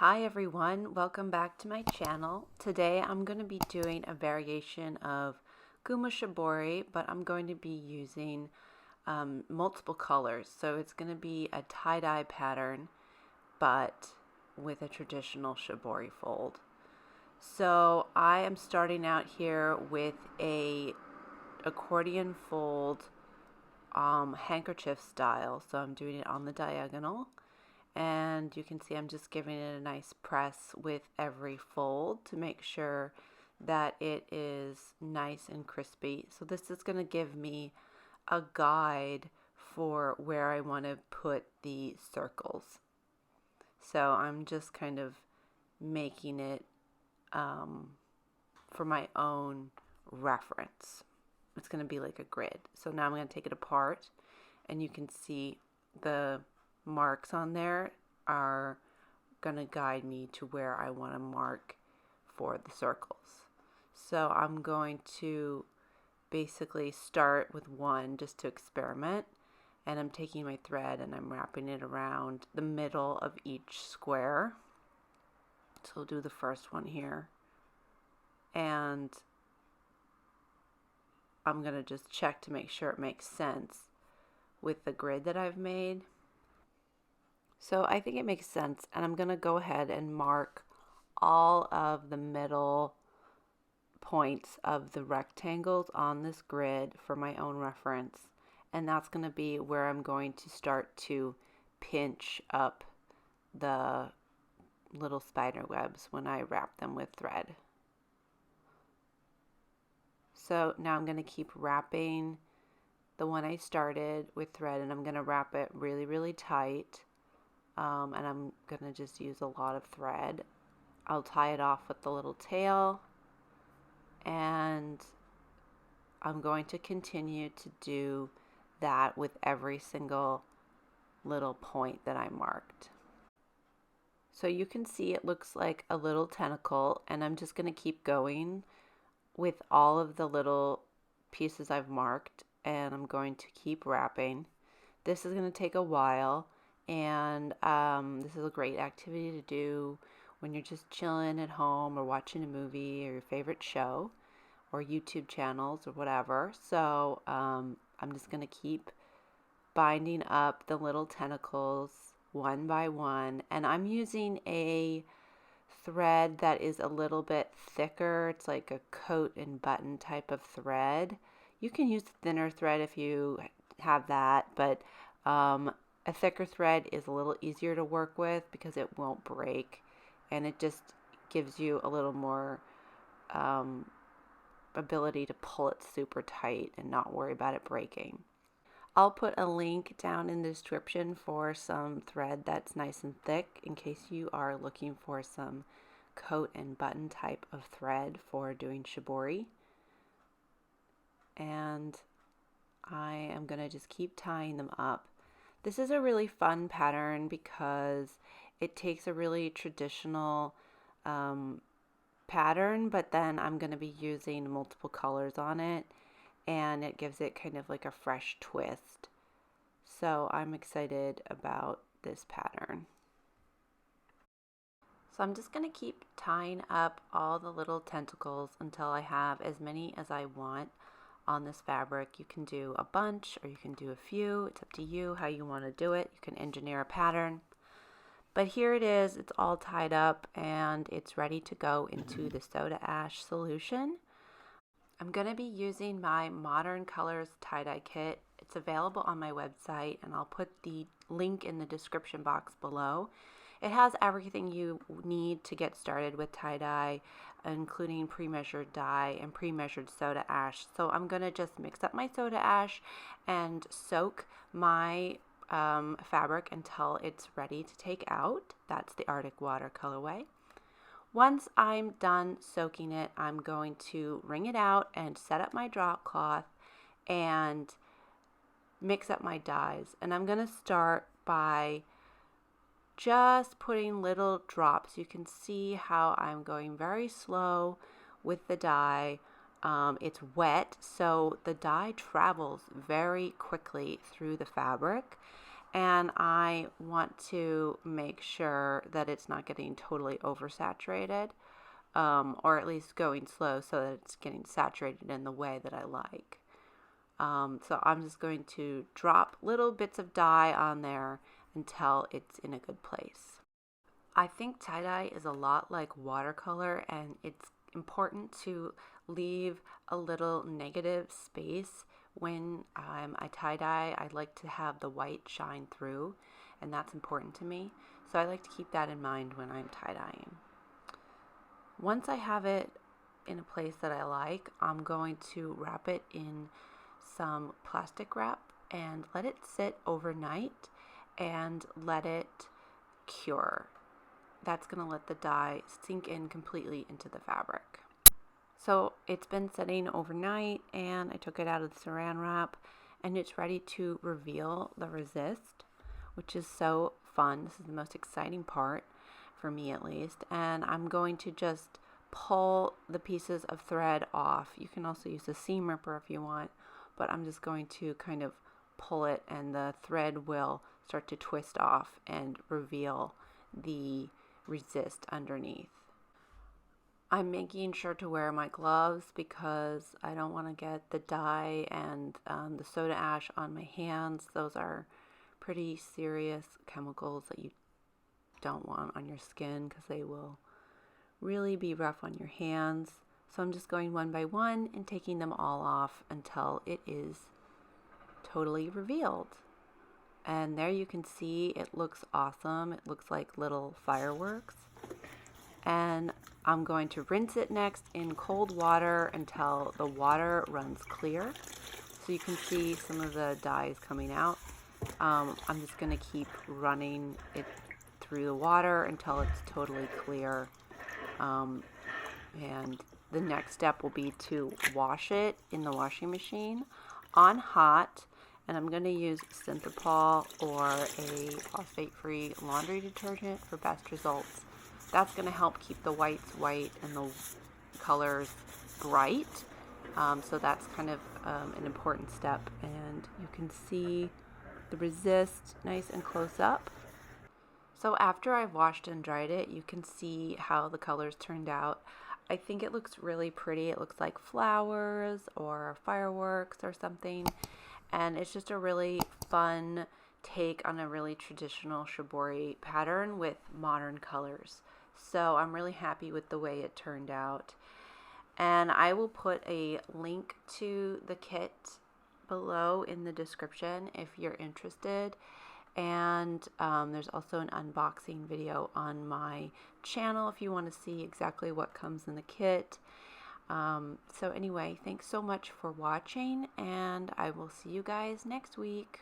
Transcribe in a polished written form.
Hi everyone, welcome back to my channel. Today I'm going to be doing a variation of Kumo Shibori, but I'm going to be using multiple colors. So it's going to be a tie-dye pattern, but with a traditional Shibori fold. So I am starting out here with a accordion fold handkerchief style. So I'm doing it on the diagonal. And you can see I'm just giving it a nice press with every fold to make sure that it is nice and crispy. So this is going to give me a guide for where I want to put the circles. So I'm just kind of making it for my own reference. It's going to be like a grid. So now I'm going to take it apart, and you can see the marks on there are going to guide me to where I want to mark for the circles. So I'm going to basically start with one just to experiment, and I'm taking my thread and I'm wrapping it around the middle of each square. So I'll do the first one here, and I'm going to just check to make sure it makes sense with the grid that I've made. So I think it makes sense, and I'm going to go ahead and mark all of the middle points of the rectangles on this grid for my own reference, and that's going to be where I'm going to start to pinch up the little spider webs when I wrap them with thread. So now I'm going to keep wrapping the one I started with thread, and I'm going to wrap it really, really tight. And I'm going to just use a lot of thread. I'll tie it off with the little tail, and I'm going to continue to do that with every single little point that I marked. So you can see it looks like a little tentacle, and I'm just going to keep going with all of the little pieces I've marked, and I'm going to keep wrapping. This is going to take a while. And this is a great activity to do when you're just chilling at home or watching a movie or your favorite show or YouTube channels or whatever. So I'm just going to keep binding up the little tentacles one by one. And I'm using a thread that is a little bit thicker. It's like a coat and button type of thread. You can use thinner thread if you have that, but a thicker thread is a little easier to work with because it won't break, and it just gives you a little more ability to pull it super tight and not worry about it breaking. I'll put a link down in the description for some thread that's nice and thick in case you are looking for some coat and button type of thread for doing shibori. And I am going to just keep tying them up. This is a really fun pattern because it takes a really traditional pattern, but then I'm going to be using multiple colors on it, and it gives it kind of like a fresh twist. So I'm excited about this pattern. So I'm just going to keep tying up all the little tentacles until I have as many as I want on this fabric. You can do a bunch or you can do a few. It's up to you how you want to do it. You can engineer a pattern. But here it is. It's all tied up and it's ready to go into the soda ash solution. I'm going to be using my Modern Colors tie-dye kit. It's available on my website, and I'll put the link in the description box below. It has everything you need to get started with tie-dye, including pre-measured dye and pre-measured soda ash. So I'm going to just mix up my soda ash and soak my fabric until it's ready to take out. That's the Arctic Water colorway. Once I'm done soaking it, I'm going to wring it out and set up my drop cloth and mix up my dyes. And I'm going to start by just putting little drops. You can see how I'm going very slow with the dye. It's wet, so the dye travels very quickly through the fabric, and I want to make sure that it's not getting totally oversaturated, or at least going slow so that it's getting saturated in the way that I like. So I'm just going to drop little bits of dye on there until it's in a good place. I think tie-dye is a lot like watercolor, and it's important to leave a little negative space when I tie-dye. I like to have the white shine through, and that's important to me. So I like to keep that in mind when I'm tie-dyeing. Once I have it in a place that I like, I'm going to wrap it in some plastic wrap and let it sit overnight and let it cure. That's going to let the dye sink in completely into the fabric. So it's been sitting overnight, and I took it out of the saran wrap, and it's ready to reveal the resist, which is so fun. This is the most exciting part for me, at least. And I'm going to just pull the pieces of thread off. You can also use a seam ripper if you want, but I'm just going to kind of pull it, and the thread will start to twist off and reveal the resist underneath. I'm making sure to wear my gloves because I don't want to get the dye and the soda ash on my hands. Those are pretty serious chemicals that you don't want on your skin because they will really be rough on your hands. So I'm just going one by one and taking them all off until it is totally revealed. And there you can see it looks awesome. It looks like little fireworks. And I'm going to rinse it next in cold water until the water runs clear. So you can see some of the dyes coming out. I'm just going to keep running it through the water until it's totally clear. And the next step will be to wash it in the washing machine on hot. And I'm going to use Synthepol or a phosphate-free laundry detergent for best results. That's going to help keep the whites white and the colors bright. So that's kind of an important step. And you can see the resist nice and close up. So after I've washed and dried it, you can see how the colors turned out. I think it looks really pretty. It looks like flowers or fireworks or something. And it's just a really fun take on a really traditional Shibori pattern with modern colors. So I'm really happy with the way it turned out. And I will put a link to the kit below in the description if you're interested. And there's also an unboxing video on my channel if you want to see exactly what comes in the kit. So anyway, thanks so much for watching, and I will see you guys next week.